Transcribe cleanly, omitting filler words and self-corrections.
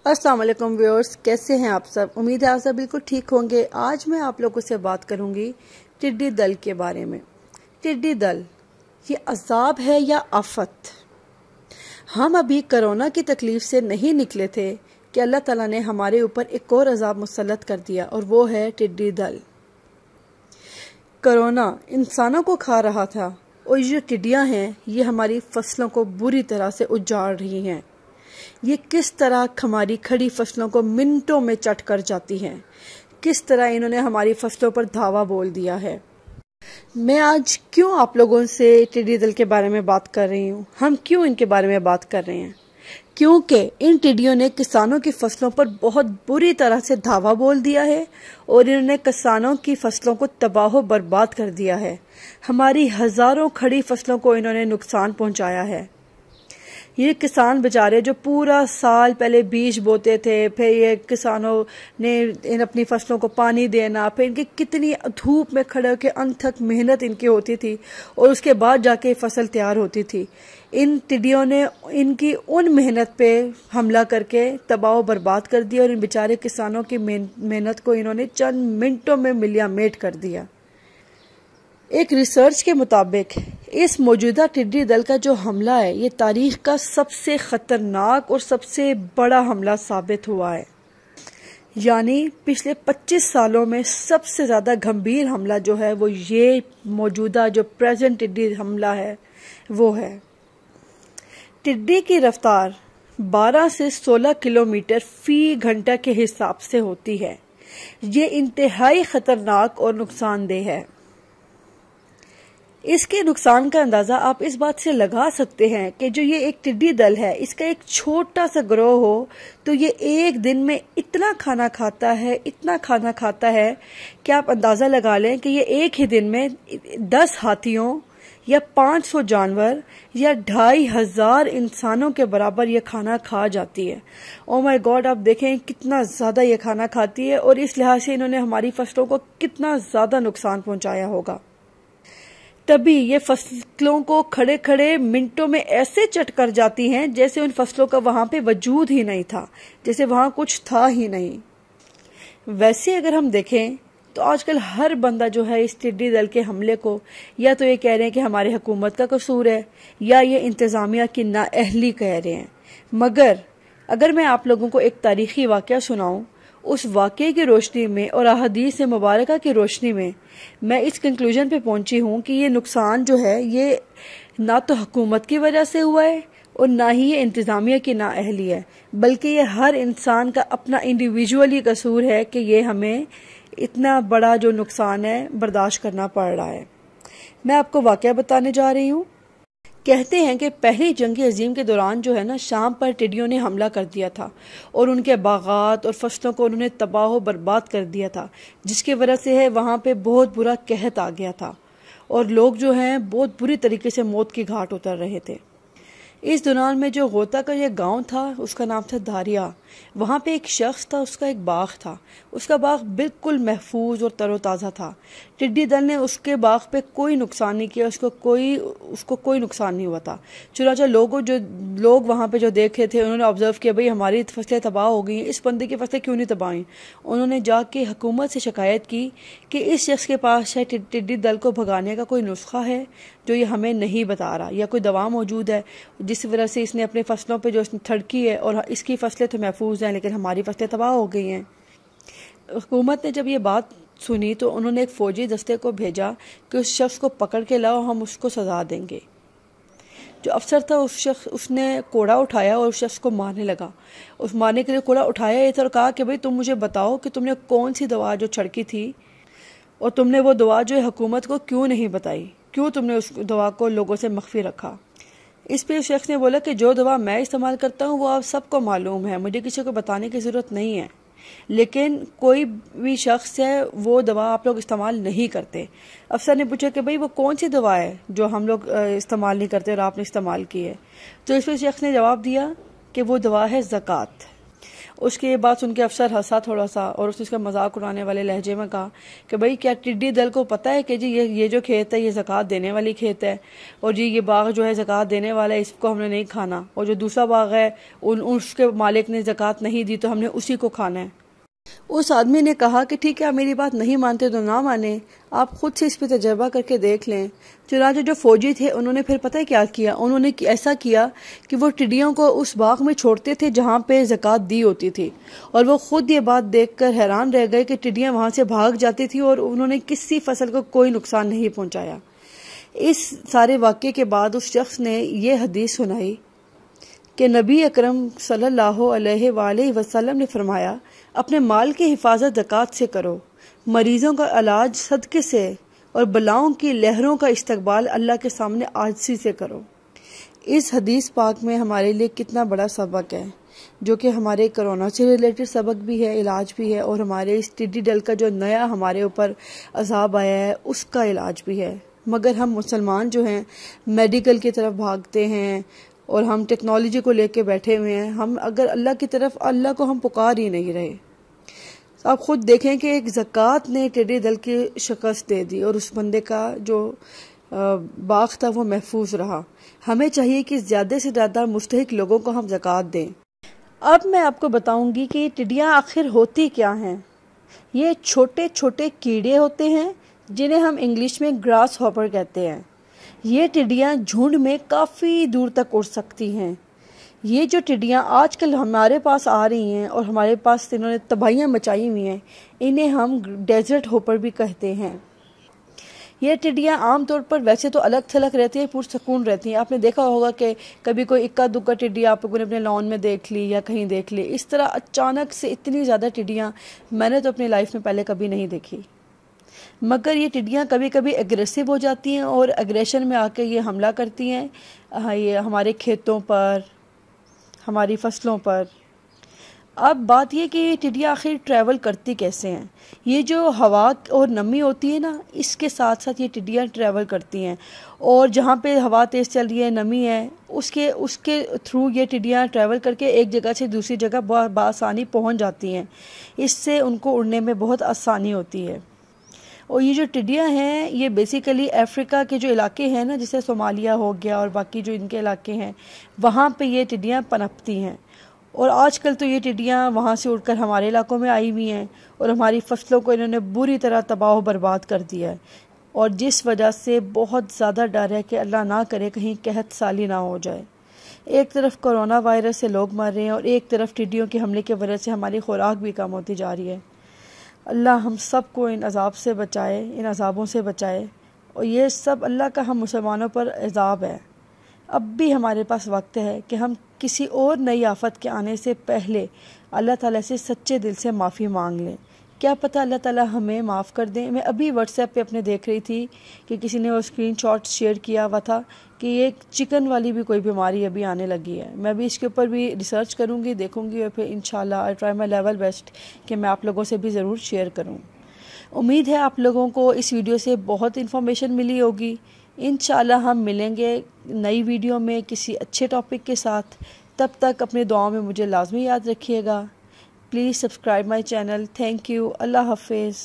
अस्सलाम वालेकुम व्यूअर्स, कैसे हैं आप सब। उम्मीद है आप सब बिल्कुल ठीक होंगे। आज मैं आप लोगों से बात करूंगी टिड्डी दल के बारे में। टिड्डी दल ये अजाब है या आफत। हम अभी कोरोना की तकलीफ से नहीं निकले थे कि अल्लाह ताला ने हमारे ऊपर एक और अजाब मुसल्लत कर दिया, और वो है टिड्डी दल। कोरोना इंसानों को खा रहा था, और ये टिड्डियां हैं ये हमारी फसलों को बुरी तरह से उजाड़ रही हैं। ये किस तरह हमारी खड़ी फसलों को मिनटों में चट कर जाती हैं, किस तरह इन्होंने हमारी फसलों पर धावा बोल दिया है। मैं आज क्यों आप लोगों से टिड्डी दल के बारे में बात कर रही हूँ, हम क्यों इनके बारे में बात कर रहे हैं, क्योंकि इन टिड्डियों ने किसानों की फसलों पर बहुत बुरी तरह से धावा बोल दिया है और इन्होंने किसानों की फसलों को तबाह बर्बाद कर दिया है। हमारी हजारों खड़ी फसलों को इन्होंने नुकसान पहुंचाया है। ये किसान बेचारे जो पूरा साल पहले बीज बोते थे, फिर ये किसानों ने इन अपनी फसलों को पानी देना, फिर इनकी कितनी धूप में खड़े होकर अनथक मेहनत इनकी होती थी और उसके बाद जाके फसल तैयार होती थी। इन टिड्डियों ने इनकी उन मेहनत पे हमला करके तबाह बर्बाद कर दिया और इन बेचारे किसानों की मेहनत को इन्होंने चंद मिनटों में मिलियामेट कर दिया। एक रिसर्च के मुताबिक इस मौजूदा टिड्डी दल का जो हमला है ये तारीख का सबसे खतरनाक और सबसे बड़ा हमला साबित हुआ है। यानी पिछले 25 सालों में सबसे ज्यादा गंभीर हमला जो है वो ये मौजूदा जो प्रेजेंट टिड्डी हमला है वो है। टिड्डी की रफ्तार 12 से 16 किलोमीटर फी घंटा के हिसाब से होती है। ये इंतहाई खतरनाक और नुकसानदेह है। इसके नुकसान का अंदाजा आप इस बात से लगा सकते हैं कि जो ये एक टिड्डी दल है इसका एक छोटा सा ग्रोह हो तो ये एक दिन में इतना खाना खाता है, इतना खाना खाता है कि आप अंदाजा लगा लें कि ये एक ही दिन में 10 हाथियों या 500 जानवर या 2500 इंसानों के बराबर ये खाना खा जाती है। ओ माय गॉड, आप देखें कितना ज्यादा ये खाना खाती है और इस लिहाज से इन्होंने हमारी फसलों को कितना ज्यादा नुकसान पहुंचाया होगा। तभी ये फसलों को खड़े खड़े मिनटों में ऐसे चट कर जाती हैं जैसे उन फसलों का वहां पे वजूद ही नहीं था, जैसे वहां कुछ था ही नहीं। वैसे अगर हम देखें तो आजकल हर बंदा जो है इस टिड्डी दल के हमले को या तो ये कह रहे हैं कि हमारी हुकूमत का कसूर है या ये इंतजामिया की नाअहली कह रहे हैं। मगर अगर मैं आप लोगों को एक तारीखी वाकया सुनाऊं, उस वाकये की रोशनी में और अहादीस मुबारक की रोशनी में मैं इस कंक्लूजन पे पहुंची हूं कि ये नुकसान जो है ये ना तो हुकूमत की वजह से हुआ है और ना ही ये इंतजामिया की नाअहली है, बल्कि ये हर इंसान का अपना इंडिविजुअली कसूर है कि ये हमें इतना बड़ा जो नुकसान है बर्दाश्त करना पड़ रहा है। मैं आपको वाकया बताने जा रही हूँ। कहते हैं कि पहली जंग अजीम के दौरान जो है ना, शाम पर टिड्डियों ने हमला कर दिया था और उनके बागात और फसलों को उन्होंने तबाह बर्बाद कर दिया था, जिसकी वजह से है वहाँ पे बहुत बुरा कहत आ गया था और लोग जो हैं बहुत बुरी तरीके से मौत की घाट उतर रहे थे। इस दौरान में जो गोता का ये गांव था उसका नाम था दारिया। वहाँ पे एक शख्स था, उसका एक बाग था। उसका बाग बिल्कुल महफूज और तरोताज़ा था। टिड्डी दल ने उसके बाग पे कोई नुकसान नहीं किया, उसको कोई नुकसान नहीं हुआ था। चुनाचा लोग वहाँ पे जो देखे थे उन्होंने ऑब्जर्व किया, भाई हमारी फसलें तबाह हो गई, इस बंदे की फसलें क्यों नहीं तबाह हुई। उन्होंने जाके हुकूमत से शिकायत की कि इस शख्स के पास शायद टिड्डी दल को भगाने का कोई नुस्खा है जो ये हमें नहीं बता रहा, या कोई दवा मौजूद है जिस वजह से इसने अपने फसलों पे जो इसने थड़की है और इसकी फसलें तो महफूज हैं लेकिन हमारी फसलें तबाह हो गई हैं। हुकूमत ने जब ये बात सुनी तो उन्होंने एक फौजी दस्ते को भेजा कि उस शख्स को पकड़ के लाओ, हम उसको सजा देंगे। जो अफसर था उसने कोड़ा उठाया और उस शख्स को मारने लगा। उस मारने के लिए कोड़ा उठाया ये था और कहा कि भाई तुम मुझे बताओ कि तुमने कौन सी दवा जो छड़की थी और तुमने वो दवा जो है हुकूमत को क्यों नहीं बताई, क्यों तुमने उस दवा को लोगों से मख्फी रखा। इस पे उस शख्स ने बोला कि जो दवा मैं इस्तेमाल करता हूँ वो आप सबको मालूम है, मुझे किसी को बताने की ज़रूरत नहीं है, लेकिन कोई भी शख्स है वो दवा आप लोग इस्तेमाल नहीं करते। अफसर ने पूछा कि भाई वो कौन सी दवा है जो हम लोग इस्तेमाल नहीं करते और आपने इस्तेमाल की है। तो इस पर शख्स ने जवाब दिया कि वो दवा है ज़कात। उसके ये बात सुन के अफसर हंसा थोड़ा सा और उसने उसका मजाक उड़ाने वाले लहजे में कहा कि भाई क्या टिड्डी दल को पता है कि जी ये जो खेत है ये ज़कात देने वाली खेत है, और जी ये बाग जो है ज़कात देने वाला है, इसको हमने नहीं खाना, और जो दूसरा बाग है उसके मालिक ने ज़कात नहीं दी तो हमने उसी को खाना है। उस आदमी ने कहा कि ठीक है, आप मेरी बात नहीं मानते तो ना माने, आप खुद से इस पे तजर्बा करके देख लें। चुनांचे जो फौजी थे उन्होंने फिर पता है क्या किया, उन्होंने ऐसा किया कि वो टिड्डियों को उस बाग में छोड़ते थे जहाँ पे ज़कात दी होती थी, और वो खुद ये बात देखकर हैरान रह गए कि टिड्डियाँ वहाँ से भाग जाती थी और उन्होंने किसी फसल को कोई नुकसान नहीं पहुँचाया। इस सारे वाक़े के बाद उस शख्स ने ये हदीस सुनाई कि नबी अकरम सल्लल्लाहु अलैहि वसल्लम ने फरमाया, अपने माल की हिफाजत ज़कात से करो, मरीजों का इलाज सदक़े से, और बलाओं की लहरों का इस्तकबाल अल्लाह के सामने आजिज़ी से करो। इस हदीस पाक में हमारे लिए कितना बड़ा सबक है, जो कि हमारे कोरोना से रिलेटेड सबक भी है, इलाज भी है, और हमारे इस टिड्डी दल का जो नया हमारे ऊपर अजाब आया है उसका इलाज भी है। मगर हम मुसलमान जो हैं मेडिकल की तरफ भागते हैं और हम टेक्नोलॉजी को लेके बैठे हुए हैं। हम अगर अल्लाह की तरफ, अल्लाह को हम पुकार ही नहीं रहे। आप खुद देखें कि एक ज़कात ने टिड्डी दल की शिकस्त दे दी और उस बंदे का जो बाग था वो महफूज रहा। हमें चाहिए कि ज़्यादा से ज़्यादा मुस्तहिक लोगों को हम ज़कात दें। अब मैं आपको बताऊंगी कि टिड्डियाँ आखिर होती क्या हैं। ये छोटे छोटे कीड़े होते हैं जिन्हें हम इंग्लिश में ग्रास हॉपर कहते हैं। ये टिड्डियाँ झुंड में काफ़ी दूर तक उड़ सकती हैं। ये जो टिड्डियाँ आजकल हमारे पास आ रही हैं और हमारे पास इन्होंने तबाहियाँ मचाई हुई हैं, इन्हें हम डेजर्ट हॉपर भी कहते हैं। ये टिड्डियाँ आमतौर पर वैसे तो अलग थलग रहती हैं, पुरसकून रहती हैं। आपने देखा होगा कि कभी कोई इक्का दुक्का टिड्डी आप लोगों ने अपने लॉन में देख ली या कहीं देख ली। इस तरह अचानक से इतनी ज़्यादा टिड्डियाँ मैंने तो अपनी लाइफ में पहले कभी नहीं देखी। मगर ये टिड्डियाँ कभी कभी एग्रेसिव हो जाती हैं और एग्रेशन में आके ये हमला करती हैं, ये हमारे खेतों पर, हमारी फसलों पर। अब बात ये कि टिड्डियाँ आखिर ट्रैवल करती कैसे हैं। ये जो हवा और नमी होती है ना, इसके साथ साथ ये टिड्डियाँ ट्रैवल करती हैं, और जहाँ पे हवा तेज़ चल रही है, नमी है, उसके थ्रू ये टिड्डियाँ ट्रैवल करके एक जगह से दूसरी जगह बआसानी पहुँच जाती हैं। इससे उनको उड़ने में बहुत आसानी होती है। और ये जो टिड्डियाँ हैं ये बेसिकली अफ्रीका के जो इलाके हैं ना, जैसे सोमालिया हो गया और बाकी जो इनके इलाके हैं, वहाँ पे ये टिड्डियाँ पनपती हैं। और आजकल तो ये टिड्डियाँ वहाँ से उड़कर हमारे इलाकों में आई हुई हैं और हमारी फसलों को इन्होंने बुरी तरह तबाह बर्बाद कर दिया है, और जिस वजह से बहुत ज़्यादा डर है कि अल्लाह ना करे कहीं कहत साली ना हो जाए। एक तरफ कोरोना वायरस से लोग मर रहे हैं और एक तरफ टिड्डियों के हमले की वजह से हमारी खुराक भी कम होती जा रही है। अल्लाह हम सब को इन अजाब से बचाए, इन अजाबों से बचाए। और ये सब अल्लाह का हम मुसलमानों पर अजाब है। अब भी हमारे पास वक्त है कि हम किसी और नई आफत के आने से पहले अल्लाह ताला से सच्चे दिल से माफ़ी मांग लें। क्या पता अल्लाह ताला हमें माफ़ कर दें। मैं अभी व्हाट्सएप पे अपने देख रही थी कि किसी ने वो स्क्रीनशॉट शेयर किया हुआ था कि ये चिकन वाली भी कोई बीमारी अभी आने लगी है। मैं भी इसके ऊपर भी रिसर्च करूँगी, देखूँगी, और फिर इंशाल्लाह I try my level best कि मैं आप लोगों से भी ज़रूर शेयर करूँ। उम्मीद है आप लोगों को इस वीडियो से बहुत इन्फॉर्मेशन मिली होगी। इंशाल्लाह हम मिलेंगे नई वीडियो में किसी अच्छे टॉपिक के साथ। तब तक अपने दुआओं में मुझे लाजमी याद रखिएगा। Please subscribe my channel. Thank you. अल्लाह हाफिज़।